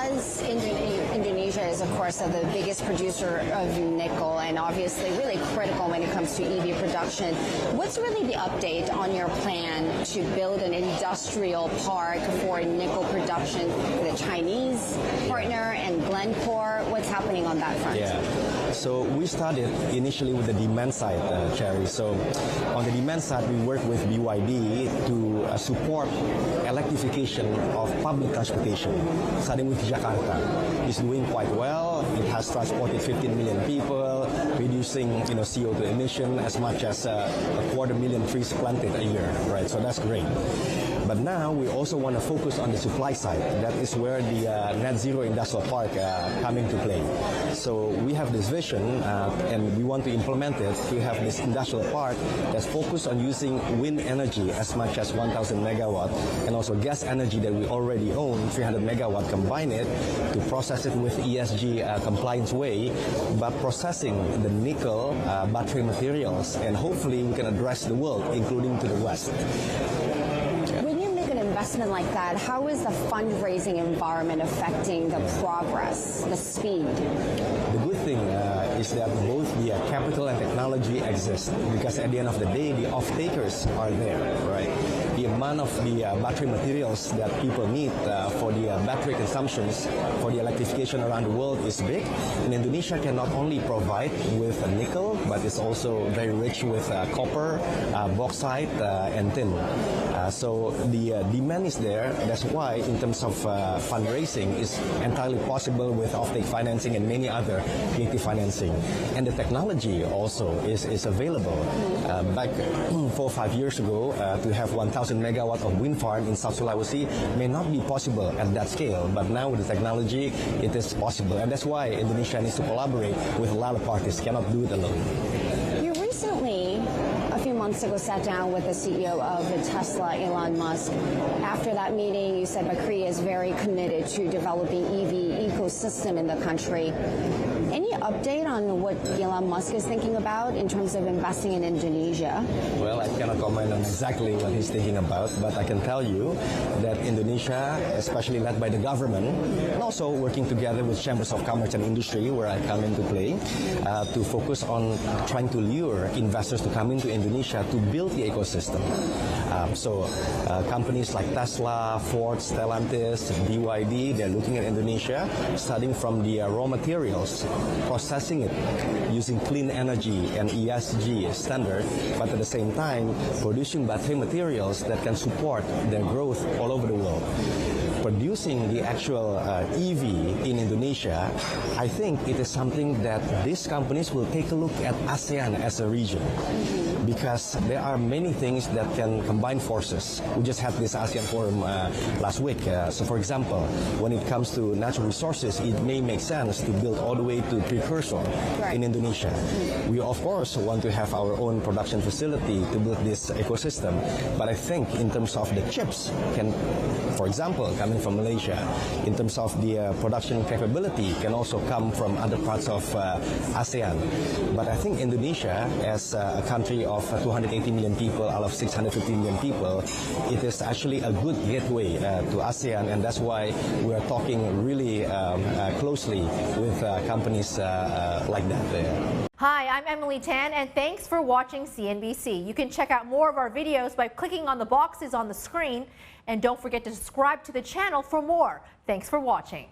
as Indonesia is, of course, the biggest producer of nickel and obviously really critical when it comes to EV production, what's really the update on your plan to build an industrial park for nickel production with a Chinese partner and Glencore? What's happening on that front? Yeah. So we started initially with the demand side, Cherry. So on the demand side, we work with BYD to support electrification of public transportation, starting with Jakarta. It's doing quite well. It has transported 15 million people, reducing CO2 emission as much as a 250,000 trees planted a year, right? So that's great. But now we also want to focus on the supply side. That is where the Net Zero Industrial Park come into play. So we have this vision and we want to implement it. We have this industrial park that's focused on using wind energy as much as 1,000 megawatt and also gas energy that we already own, 300 megawatt, combine it to process it with ESG compliance way, but processing the nickel battery materials, and hopefully we can address the world, including to the West. When you make an investment like that, how is the fundraising environment affecting the progress, the speed? The good thing is that both the capital and technology exist, because at the end of the day, the off-takers are there, right? The amount of the battery materials that people need for the battery consumptions for the electrification around the world is big. And Indonesia can not only provide with nickel, but it's also very rich with copper, bauxite, and tin. So the demand is there. That's why, in terms of fundraising, is entirely possible with off-take financing and many other creative financing. And the technology also is available. Back 4 or 5 years ago, to have 1,000 megawatt of wind farm in South Sulawesi may not be possible at that scale. But now with the technology, it is possible. And that's why Indonesia needs to collaborate with a lot of parties, cannot do it alone. You recently, a few months ago, sat down with the CEO of Tesla, Elon Musk. After that meeting, you said Korea is very committed to developing EV ecosystem in the country. Any update on what Elon Musk is thinking about in terms of investing in Indonesia? Well, I cannot comment on exactly what he's thinking about, but I can tell you that Indonesia, especially led by the government, and also working together with Chambers of Commerce and Industry, where I come into play, to focus on trying to lure investors to come into Indonesia to build the ecosystem. So companies like Tesla, Ford, Stellantis, BYD, they're looking at Indonesia, starting from the raw materials, processing it using clean energy and ESG standard, but at the same time producing battery materials that can support their growth all over the world. Producing the actual EV in Indonesia, I think it is something that these companies will take a look at ASEAN as a region, because there are many things that can combine forces. We just had this ASEAN forum last week. So for example, when it comes to natural resources, it may make sense to build all the way to precursor in Indonesia. We of course want to have our own production facility to build this ecosystem, but I think in terms of the chips can, for example, coming from Malaysia, in terms of the production capability can also come from other parts of ASEAN. But I think Indonesia, as a country of 280 million people out of 650 million people, it is actually a good gateway to ASEAN, and that's why we are talking really closely with companies like that there. Hi, I'm Emily Tan, and thanks for watching CNBC. You can check out more of our videos by clicking on the boxes on the screen, and don't forget to subscribe to the channel for more. Thanks for watching.